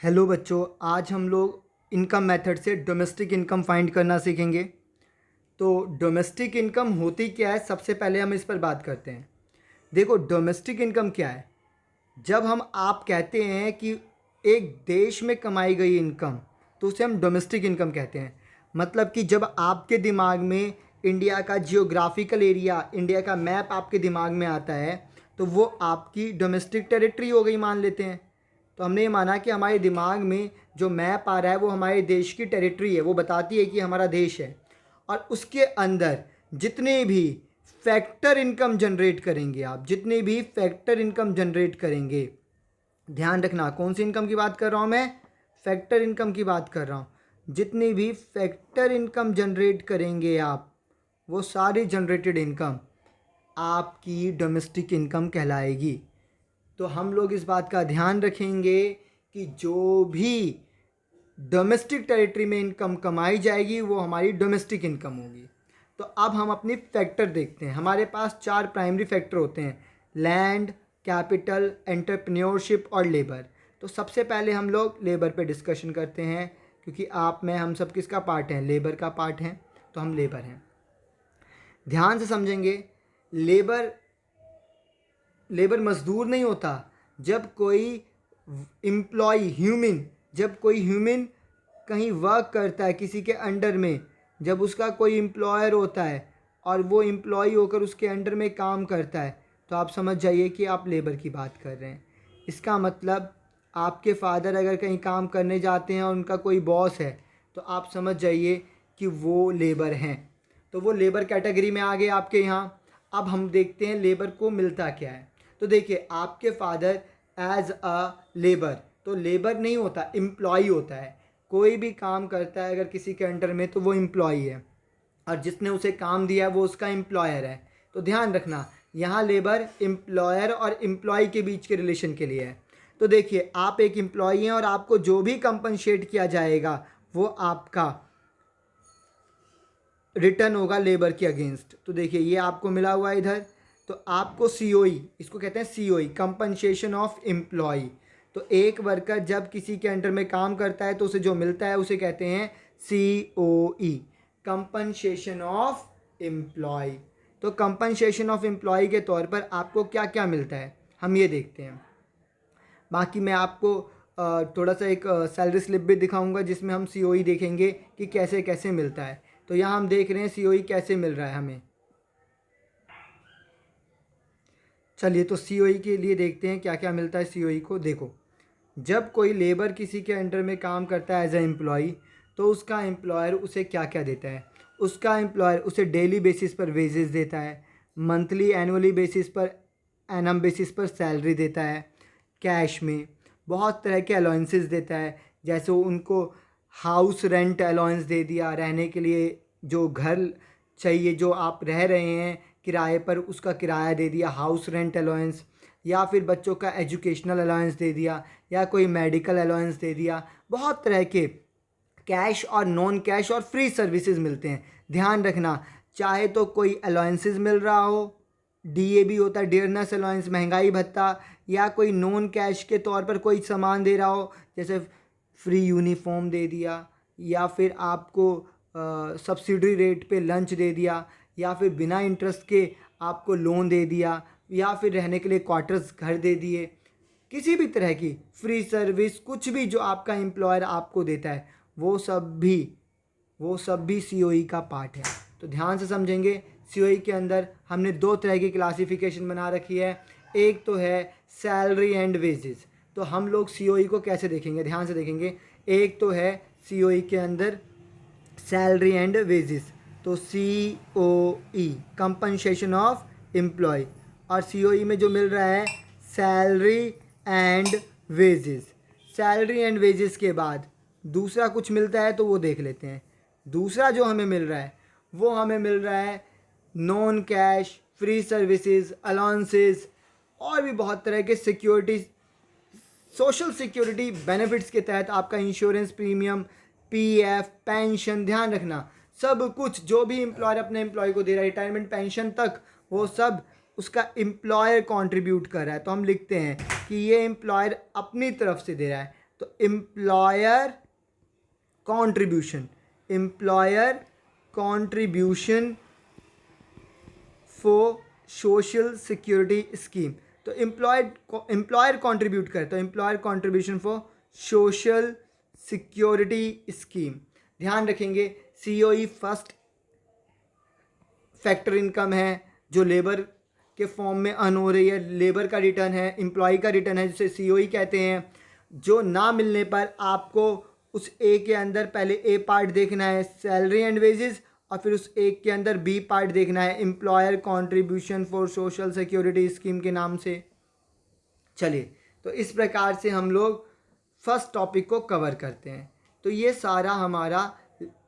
Hello बच्चों, आज हम लोग इनकम मेथड से डोमेस्टिक इनकम फाइंड करना सीखेंगे। तो डोमेस्टिक इनकम होती क्या है, सबसे पहले हम इस पर बात करते हैं। देखो, डोमेस्टिक इनकम क्या है। जब हम आप कहते हैं कि एक देश में कमाई गई इनकम, तो उसे हम डोमेस्टिक इनकम कहते हैं। मतलब कि जब आपके दिमाग में इंडिया का जियोग्राफिकल एरिया, इंडिया का मैप आपके दिमाग में आता है, तो वो आपकी डोमेस्टिक टेरिटरी हो गई मान लेते हैं। तो हमने ये माना कि हमारे दिमाग में जो मैप आ रहा है वो हमारे देश की टेरिटरी है, वो बताती है कि हमारा देश है। और उसके अंदर जितने भी फैक्टर इनकम जनरेट करेंगे, आप जितने भी फैक्टर इनकम जनरेट करेंगे, ध्यान रखना कौन सी इनकम की बात कर रहा हूँ मैं, फैक्टर इनकम की बात कर रहा हूँ। जितनी भी फैक्टर इनकम जनरेट करेंगे आप, वो सारी जनरेटेड इनकम आपकी डोमेस्टिक इनकम कहलाएगी। तो हम लोग इस बात का ध्यान रखेंगे कि जो भी डोमेस्टिक टेरिटरी में इनकम कमाई जाएगी वो हमारी डोमेस्टिक इनकम होगी। तो अब हम अपनी फैक्टर देखते हैं। हमारे पास 4 प्राइमरी फैक्टर होते हैं: लैंड, कैपिटल, एंटरप्रेन्योरशिप और लेबर। तो सबसे पहले हम लोग लेबर पे डिस्कशन करते हैं, क्योंकि आप मैं हम सब किसका पार्ट हैं, लेबर का पार्ट हैं। तो हम लेबर हैं, ध्यान से समझेंगे। लेबर लेबर मजदूर नहीं होता। जब कोई एम्प्लॉय ह्यूमन, जब कोई ह्यूमन कहीं वर्क करता है किसी के अंडर में, जब उसका कोई एम्प्लॉयर होता है और वो एम्प्लॉय होकर उसके अंडर में काम करता है, तो आप समझ जाइए कि आप लेबर की बात कर रहे हैं। इसका मतलब आपके फादर अगर कहीं काम करने जाते हैं और उनका कोई बॉस है, तो आप समझ जाइए कि वो लेबर हैं। तो वो लेबर कैटेगरी में आ गए आपके यहाँ। अब हम देखते हैं लेबर को मिलता क्या है। तो देखिए, आपके फादर एज अ लेबर, तो लेबर नहीं होता, एम्प्लॉय होता है। कोई भी काम करता है अगर किसी के अंडर में, तो वो एम्प्लॉय है, और जिसने उसे काम दिया है वो उसका एम्प्लॉयर है। तो ध्यान रखना, यहाँ लेबर एम्प्लॉयर और एम्प्लॉय के बीच के रिलेशन के लिए है। तो देखिए, आप एक एम्प्लॉय हैं और आपको जो भी कंपनसेट किया जाएगा वो आपका रिटर्न होगा लेबर के अगेंस्ट। तो देखिए, ये आपको मिला हुआ है इधर। तो आपको सीओई, इसको कहते हैं सीओई, कंपनसेशन ऑफ एम्प्लॉय। तो एक वर्कर जब किसी के अंडर में काम करता है तो उसे जो मिलता है उसे कहते हैं सीओई, कंपनसेशन ऑफ एम्प्लॉय। तो कंपनसेशन ऑफ एम्प्लॉय के तौर पर आपको क्या क्या मिलता है, हम ये देखते हैं। बाकी मैं आपको थोड़ा सा एक सैलरी स्लिप भी दिखाऊंगा, जिसमें हम सीओई देखेंगे कि कैसे कैसे मिलता है। तो यहाँ हम देख रहे हैं सीओई कैसे मिल रहा है हमें। चलिए, तो सीओई के लिए देखते हैं क्या क्या मिलता है सीओई को। देखो, जब कोई लेबर किसी के अंडर में काम करता है एज ए एम्प्लॉय, तो उसका एम्प्लॉयर उसे क्या क्या देता है। उसका एम्प्लॉयर उसे डेली बेसिस पर वेजेस देता है, मंथली एनुअली बेसिस पर, एनम बेसिस पर सैलरी देता है, कैश में बहुत तरह के अलाउंसेस देता है। जैसे उनको हाउस रेंट अलाउंस दे दिया, रहने के लिए जो घर चाहिए, जो आप रह रहे हैं किराए पर, उसका किराया दे दिया, हाउस रेंट अलाउंस। या फिर बच्चों का एजुकेशनल अलाउंस दे दिया, या कोई मेडिकल अलाउंस दे दिया। बहुत तरह के कैश और नॉन कैश और फ्री सर्विसेज मिलते हैं। ध्यान रखना, चाहे तो कोई अलाउंसेस मिल रहा हो, डीएबी होता है, डियरनेस अलाउंस, महंगाई भत्ता, या कोई नॉन कैश के तौर पर कोई सामान दे रहा हो, जैसे फ्री यूनिफॉर्म दे दिया, या फिर आपको सब्सिडी रेट पे लंच दे दिया, या फिर बिना इंटरेस्ट के आपको लोन दे दिया, या फिर रहने के लिए क्वार्टर्स घर दे दिए। किसी भी तरह की फ्री सर्विस, कुछ भी जो आपका एम्प्लॉयर आपको देता है, वो सब भी सीओई का पार्ट है। तो ध्यान से समझेंगे, सीओई के अंदर हमने 2 तरह की क्लासिफिकेशन बना रखी है। एक तो है सैलरी एंड वेजेस। तो हम लोग सीओई को कैसे देखेंगे, ध्यान से देखेंगे। एक तो है सीओई के अंदर सैलरी एंड वेजेस, तो सीओई, कंपनसेशन ऑफ एम्प्लॉय। और सीओई में जो मिल रहा है salary and wages. Salary and wages के बाद दूसरा कुछ मिलता है, तो वो देख लेते हैं। दूसरा जो हमें मिल रहा है, वो हमें मिल रहा है non cash, free services, allowances, और भी बहुत तरह के सिक्योरिटी, सोशल सिक्योरिटी बेनिफिट्स के तहत आपका इंश्योरेंस प्रीमियम, पीएफ, पेंशन। ध्यान रखना, सब कुछ जो भी एम्प्लॉयर अपने एम्प्लॉय को दे रहा है, रिटायरमेंट पेंशन तक, वो सब उसका एम्प्लॉयर कंट्रीब्यूट कर रहा है। तो हम लिखते हैं कि ये एम्प्लॉयर अपनी तरफ से दे रहा है। तो employer contribution for social security scheme. तो एम्प्लॉयर कंट्रीब्यूट करे तो employer contribution for social security scheme. ध्यान रखेंगे सीओई फर्स्ट फैक्टर इनकम है जो लेबर के फॉर्म में अर्न हो रही है, लेबर का रिटर्न है, एम्प्लॉय का रिटर्न है जिसे सीओई कहते हैं। जो ना मिलने पर आपको उस ए के अंदर पहले ए पार्ट देखना है सैलरी एंड वेजेस, और फिर उस एक के अंदर बी पार्ट देखना है employer contribution for social security scheme के नाम से। चलिए, तो इस प्रकार से हम लोग फर्स्ट टॉपिक को कवर करते हैं। तो ये सारा हमारा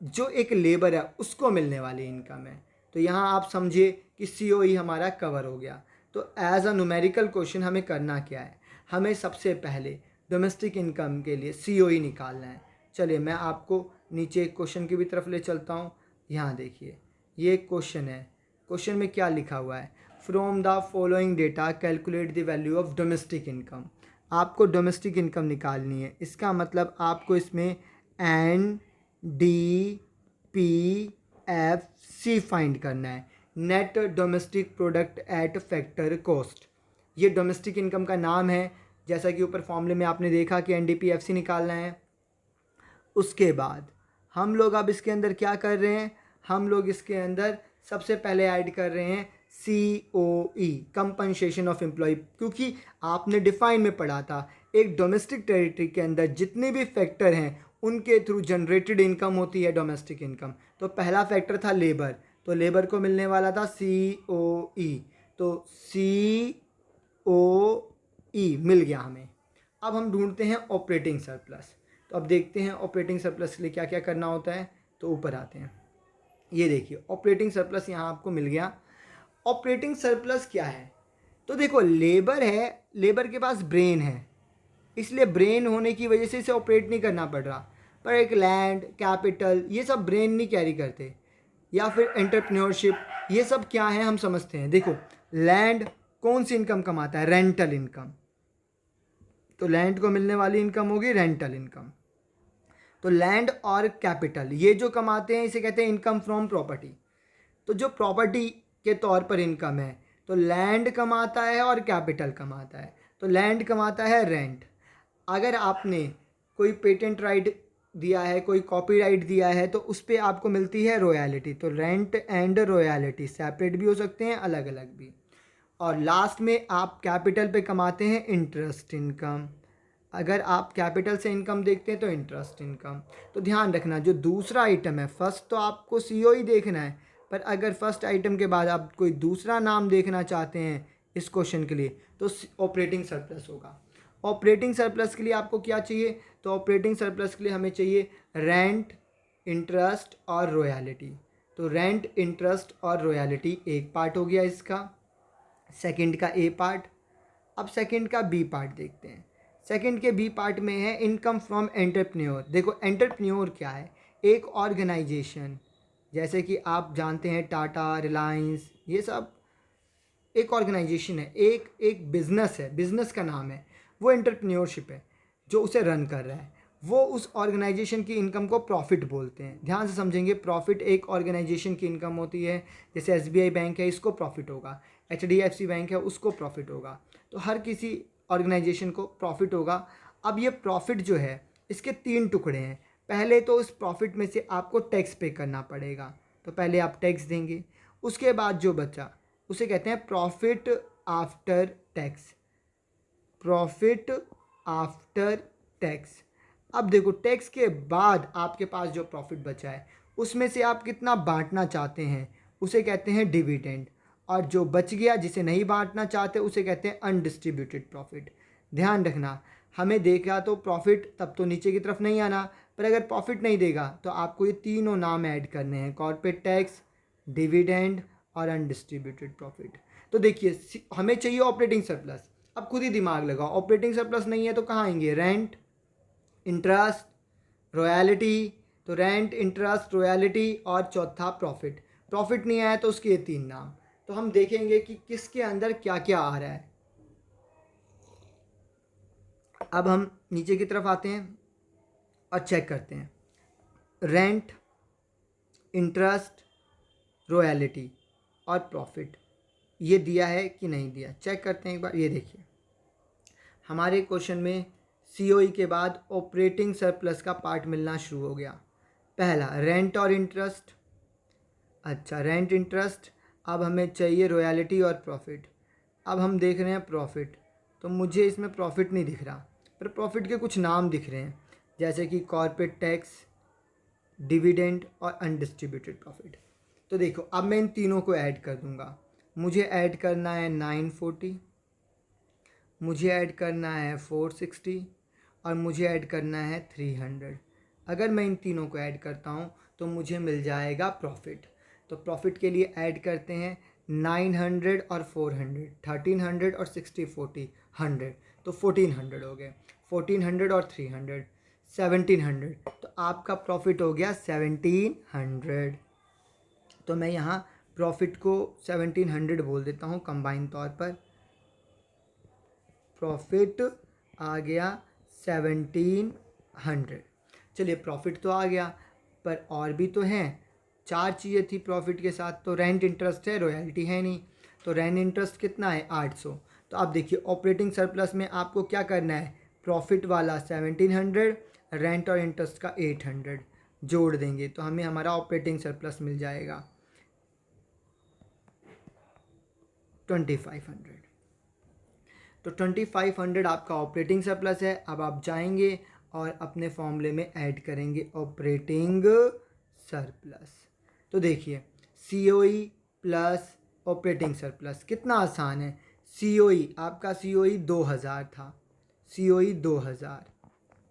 जो एक लेबर है उसको मिलने वाली इनकम है। तो यहाँ आप समझिए कि सीओई हमारा कवर हो गया। तो एज अ न्यूमेरिकल क्वेश्चन हमें करना क्या है, हमें सबसे पहले डोमेस्टिक इनकम के लिए सीओई निकालना है। चलिए मैं आपको नीचे एक क्वेश्चन की भी तरफ ले चलता हूँ। यहाँ देखिए, ये एक क्वेश्चन है। क्वेश्चन में क्या लिखा हुआ है, from the following data calculate the value of domestic income. आपको डोमेस्टिक इनकम निकालनी है, इसका मतलब आपको इसमें NDPFC फाइंड करना है, net domestic product at factor cost. ये डोमेस्टिक इनकम का नाम है, जैसा कि ऊपर फॉर्मूले में आपने देखा कि NDPFC निकालना है। उसके बाद हम लोग अब इसके अंदर क्या कर रहे हैं, हम लोग इसके अंदर सबसे पहले ऐड कर रहे हैं COE कंपनसेशन ऑफ एम्प्लॉय, क्योंकि आपने डिफाइन में पढ़ा था एक डोमेस्टिक टेरिटरी के अंदर जितने भी फैक्टर हैं उनके थ्रू जनरेटेड इनकम होती है डोमेस्टिक इनकम। तो पहला फैक्टर था लेबर, तो लेबर को मिलने वाला था COE, तो COE मिल गया हमें। अब हम ढूंढते हैं ऑपरेटिंग सरप्लस। तो अब देखते हैं ऑपरेटिंग सरप्लस के लिए क्या क्या करना होता है। तो ऊपर आते हैं, ये देखिए ऑपरेटिंग सरप्लस यहाँ आपको मिल गया। ऑपरेटिंग सरप्लस क्या है, तो देखो लेबर है, लेबर के पास ब्रेन है, इसलिए ब्रेन होने की वजह से इसे ऑपरेट नहीं करना पड़ रहा। पर एक लैंड, कैपिटल, ये सब ब्रेन नहीं कैरी करते, या फिर एंटरप्रेन्योरशिप, ये सब क्या है हम समझते हैं। देखो लैंड कौन सी इनकम कमाता है, रेंटल इनकम। तो लैंड को मिलने वाली इनकम होगी रेंटल इनकम। तो लैंड और कैपिटल ये जो कमाते हैं इसे कहते हैं इनकम फ्रॉम प्रॉपर्टी। तो जो प्रॉपर्टी के तौर पर इनकम है, तो लैंड कमाता है और कैपिटल कमाता है। तो लैंड कमाता है रेंट, अगर आपने कोई पेटेंट राइट दिया है, कोई कॉपीराइट दिया है, तो उस पर आपको मिलती है रॉयल्टी। तो रेंट एंड रॉयल्टी सेपरेट भी हो सकते हैं, अलग अलग भी। और लास्ट में आप कैपिटल पे कमाते हैं इंटरेस्ट इनकम। अगर आप कैपिटल से इनकम देखते हैं तो इंटरेस्ट इनकम। तो ध्यान रखना जो दूसरा आइटम है, फर्स्ट तो आपको सीओई देखना है, पर अगर फर्स्ट आइटम के बाद आप कोई दूसरा नाम देखना चाहते हैं इस क्वेश्चन के लिए तो ऑपरेटिंग सरप्लस होगा। ऑपरेटिंग सरप्लस के लिए आपको क्या चाहिए, तो ऑपरेटिंग सरप्लस के लिए हमें चाहिए रेंट, इंटरेस्ट और रॉयल्टी। तो रेंट, इंटरेस्ट और रॉयल्टी एक पार्ट हो गया इसका, सेकंड का ए पार्ट। अब सेकंड का बी पार्ट देखते हैं। सेकंड के बी पार्ट में है इनकम फ्रॉम एंटरप्रेन्योर। देखो एंटरप्रेन्योर क्या है, एक ऑर्गेनाइजेशन, जैसे कि आप जानते हैं टाटा, रिलायंस, ये सब एक ऑर्गेनाइजेशन है, एक बिजनेस है, बिजनेस का नाम है, वो एंटरप्रेन्योरशिप है जो उसे रन कर रहा है। वो उस ऑर्गेनाइजेशन की इनकम को प्रॉफिट बोलते हैं। ध्यान से समझेंगे, प्रॉफिट एक ऑर्गेनाइजेशन की इनकम होती है। जैसे SBI बैंक है, इसको प्रॉफिट होगा, HDFC बैंक है, उसको प्रॉफिट होगा। तो हर किसी ऑर्गेनाइजेशन को प्रॉफिट होगा। अब ये प्रॉफिट जो है इसके 3 टुकड़े हैं। पहले तो उस प्रॉफिट में से आपको टैक्स पे करना पड़ेगा, तो पहले आप टैक्स देंगे। उसके बाद जो बचा उसे कहते हैं profit after tax, profit after tax. अब देखो टैक्स के बाद आपके पास जो प्रॉफिट बचा है उसमें से आप कितना बांटना चाहते हैं उसे कहते हैं डिविडेंड, और जो बच गया जिसे नहीं बांटना चाहते उसे कहते हैं अनडिस्ट्रीब्यूटेड प्रॉफिट। ध्यान रखना, हमें देगा तो प्रॉफिट तब तो नीचे की तरफ नहीं आना, पर अगर प्रॉफिट नहीं देगा तो आपको ये तीनों नाम ऐड करने हैं, कॉर्पोरेट टैक्स, डिविडेंड और अनडिस्ट्रीब्यूटेड प्रॉफिट। तो देखिए हमें चाहिए ऑपरेटिंग सरप्लस। अब खुद ही दिमाग लगाओ, ऑपरेटिंग सरप्लस नहीं है तो कहाँ आएंगे, रेंट, इंटरेस्ट, रॉयल्टी। तो रेंट, इंटरेस्ट, रॉयल्टी और चौथा प्रॉफिट। प्रॉफिट नहीं आया तो उसके ये 3 नाम। तो हम देखेंगे कि किसके अंदर क्या क्या आ रहा है। अब हम नीचे की तरफ आते हैं और चेक करते हैं रेंट, इंटरेस्ट, रॉयल्टी और प्रॉफिट ये दिया है कि नहीं दिया। चेक करते हैं एक बार। ये देखिए हमारे क्वेश्चन में सीओई के बाद ऑपरेटिंग सरप्लस का पार्ट मिलना शुरू हो गया। पहला रेंट और इंटरेस्ट, अच्छा रेंट इंटरेस्ट। अब हमें चाहिए रॉयल्टी और प्रॉफिट। अब हम देख रहे हैं प्रॉफिट, तो मुझे इसमें प्रॉफिट नहीं दिख रहा, पर प्रॉफिट के कुछ नाम दिख रहे हैं जैसे कि कॉर्पोरेट टैक्स, डिविडेंड और अनडिस्ट्रीब्यूटेड प्रॉफिट। तो देखो अब मैं इन तीनों को ऐड कर दूंगा। मुझे ऐड करना है 940, मुझे ऐड करना है 460 और मुझे ऐड करना है 300। अगर मैं इन तीनों को ऐड करता हूँ तो मुझे मिल जाएगा प्रॉफिट। तो प्रॉफिट के लिए ऐड करते हैं 900 और 400, 1300 और 60 40 100, तो 1400 हो गए। 1400 और 300 1700, तो आपका प्रॉफिट हो गया 1700। तो मैं यहाँ प्रॉफिट को 1700 बोल देता हूँ कंबाइन तौर पर। प्रॉफिट आ गया 1700। चलिए प्रॉफिट तो आ गया, पर और भी तो हैं, 4 चीज़ें थी प्रॉफिट के साथ। तो रेंट इंटरेस्ट है, रॉयल्टी है नहीं। तो रेंट इंटरेस्ट कितना है 800। तो आप देखिए ऑपरेटिंग सरप्लस में आपको क्या करना है, प्रॉफिट वाला 1700, रेंट और इंटरेस्ट का 800 जोड़ देंगे तो हमें हमारा ऑपरेटिंग सरप्लस मिल जाएगा 2500। तो 2500 आपका ऑपरेटिंग सरप्लस है। अब आप जाएंगे और अपने फॉर्मूले में ऐड करेंगे ऑपरेटिंग सरप्लस। तो देखिए सीओई प्लस ऑपरेटिंग सरप्लस कितना आसान है। सीओई आपका सीओई 2000 था, सीओई 2000,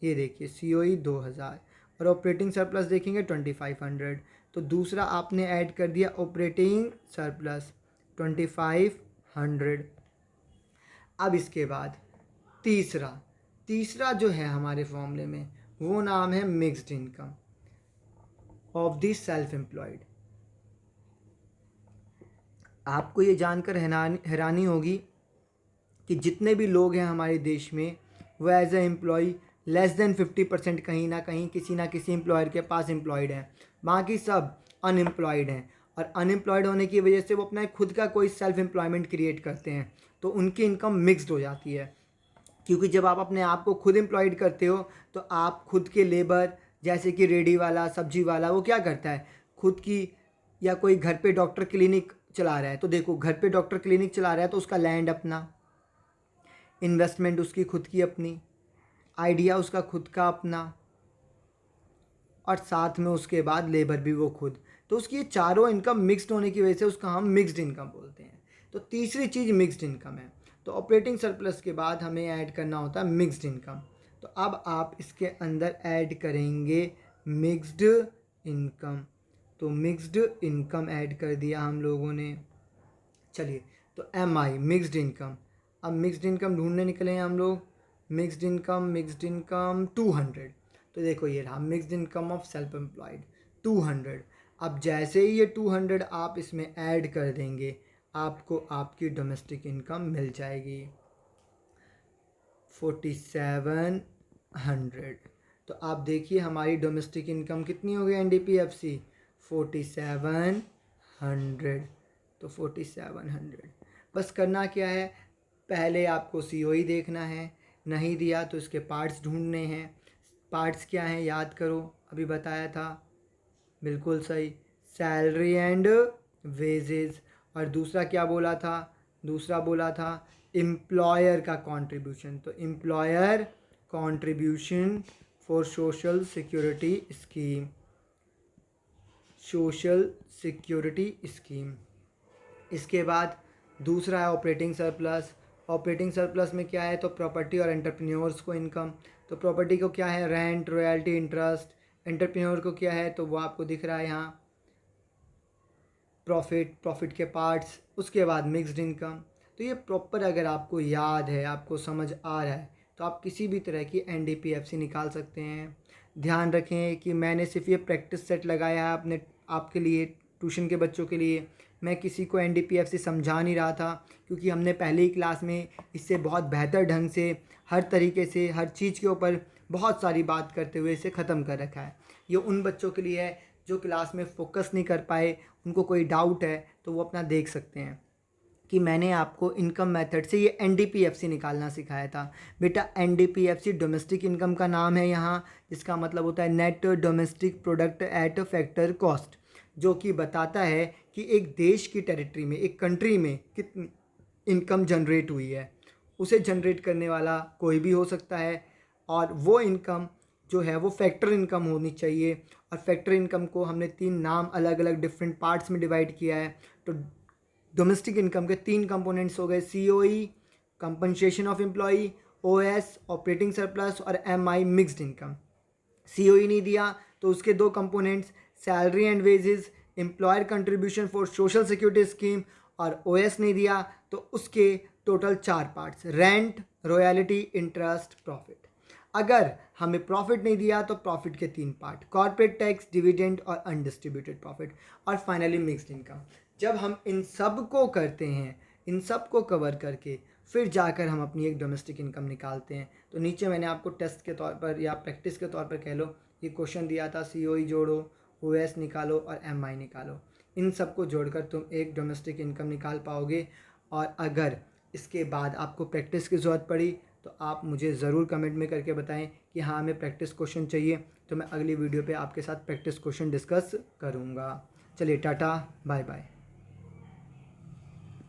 ये देखिए सीओई 2000 और ऑपरेटिंग सरप्लस देखेंगे 2500। तो दूसरा आपने ऐड कर दिया ऑपरेटिंग सरप्लस 2500। अब इसके बाद तीसरा जो है हमारे फॉर्मूले में वो नाम है mixed income of the self employed. आपको ये जानकर हैरानी होगी कि जितने भी लोग हैं हमारे देश में वो as a employ less than 50% कहीं ना कहीं किसी ना किसी एम्प्लॉयर के पास एम्प्लॉयड हैं, बाकी सब अनएम्प्लॉयड हैं। और अनएम्प्लॉयड होने की वजह से वो अपना खुद का कोई सेल्फ एम्प्लॉयमेंट क्रिएट करते हैं, तो उनकी इनकम मिक्स्ड हो जाती है। क्योंकि जब आप अपने आप को खुद एम्प्लॉयड करते हो तो आप खुद के लेबर, जैसे कि रेडी वाला, सब्जी वाला, वो क्या करता है खुद की, या कोई घर पे डॉक्टर क्लिनिक चला रहा है, तो देखो घर पे डॉक्टर क्लिनिक चला रहा है तो उसका लैंड अपना, इन्वेस्टमेंट उसकी खुद की अपनी, आइडिया उसका खुद का अपना, और साथ में उसके बाद लेबर भी वो खुद। तो उसकी ये चारों इनकम मिक्स्ड होने की वजह से उसका हम मिक्स्ड इनकम बोलते हैं। तो तीसरी चीज़ मिक्स्ड इनकम है। तो ऑपरेटिंग सरप्लस के बाद हमें ऐड करना होता है मिक्स्ड इनकम। तो अब आप इसके अंदर ऐड करेंगे मिक्स्ड इनकम। तो मिक्स्ड इनकम ऐड कर दिया हम लोगों ने। चलिए तो एम आई मिक्स्ड इनकम। अब मिक्स्ड इनकम ढूंढने निकले हैं हम लोग। Mixed income 200। तो देखो ये रहा mixed income of self employed 200। अब जैसे ही ये 200 आप इसमें ऐड कर देंगे आपको आपकी डोमेस्टिक इनकम मिल जाएगी 4700। तो आप देखिए हमारी डोमेस्टिक इनकम कितनी हो गई एनडीपीएफसी 4700। तो 4700 बस करना क्या है, पहले आपको सीओई देखना है, नहीं दिया तो इसके पार्ट्स ढूंढने हैं। पार्ट्स क्या हैं याद करो, अभी बताया था, बिल्कुल सही, सैलरी एंड वेजेस। और दूसरा क्या बोला था, दूसरा बोला था एम्प्लॉयर का कंट्रीब्यूशन। तो employer contribution for social security scheme, social security scheme. इसके बाद दूसरा है ऑपरेटिंग सरप्लस। ऑपरेटिंग सरप्लस में क्या है, तो प्रॉपर्टी और एंटरप्रेन्योर्स को इनकम। तो प्रॉपर्टी को क्या है, रेंट, रॉयल्टी, इंटरेस्ट। एंटरप्रेन्योर को क्या है, तो वो आपको दिख रहा है यहाँ प्रॉफिट के पार्ट्स। उसके बाद मिक्स्ड इनकम। तो ये प्रॉपर अगर आपको याद है, आपको समझ आ रहा है, तो आप किसी भी तरह की एनडीपीएफसी निकाल सकते हैं। ध्यान रखें कि मैंने सिर्फ ये प्रैक्टिस सेट लगाया है आपके लिए ट्यूशन के बच्चों के लिए। मैं किसी को एनडीपीएफसी समझा नहीं रहा था, क्योंकि हमने पहले ही क्लास में इससे बहुत बेहतर ढंग से हर तरीके से हर चीज़ के ऊपर बहुत सारी बात करते हुए इसे ख़त्म कर रखा है। ये उन बच्चों के लिए है जो क्लास में फोकस नहीं कर पाए, उनको कोई डाउट है तो वो अपना देख सकते हैं कि मैंने आपको इनकम मेथड से ये एनडीपीएफसी निकालना सिखाया था। बेटा एनडीपीएफसी डोमेस्टिक इनकम का नाम है यहाँ, जिसका मतलब होता है net domestic product at factor cost, जो कि बताता है कि एक देश की टेरिटरी में, एक कंट्री में कितनी इनकम जनरेट हुई है। उसे जनरेट करने वाला कोई भी हो सकता है, और वो इनकम जो है वो फैक्टर इनकम होनी चाहिए। और फैक्टर इनकम को हमने 3 नाम अलग अलग डिफरेंट पार्ट्स में डिवाइड किया है। तो डोमेस्टिक इनकम के 3 कंपोनेंट्स हो गए, COE compensation of employee, OS operating surplus, और एमआई मिक्स्ड इनकम। सीओई नहीं दिया तो उसके 2 components, salary and wages, employer contribution for social security scheme, और ओएस नहीं दिया तो उसके total 4 parts, rent, royalty, interest, profit. अगर हमें प्रॉफिट नहीं दिया तो प्रॉफिट के 3 पार्ट, कॉर्पोरेट टैक्स, डिविडेंड और अनडिस्ट्रीब्यूटेड प्रॉफिट, और फाइनली मिक्स्ड इनकम। जब हम इन सब को करते हैं, इन सब को कवर करके फिर जाकर हम अपनी एक डोमेस्टिक इनकम निकालते हैं। तो नीचे मैंने आपको टेस्ट के तौर पर या प्रैक्टिस के तौर पर कह लो, ये क्वेश्चन दिया था, सीओई जोड़ो, ओएस निकालो और एमआई निकालो। इन सब को जोड़कर तुम एक डोमेस्टिक इनकम निकाल पाओगे। और अगर इसके बाद आपको प्रैक्टिस की ज़रूरत पड़ी तो आप मुझे ज़रूर कमेंट में करके बताएं कि हाँ हमें प्रैक्टिस क्वेश्चन चाहिए, तो मैं अगली वीडियो पे आपके साथ प्रैक्टिस क्वेश्चन डिस्कस करूँगा। चलिए टाटा, बाय बाय।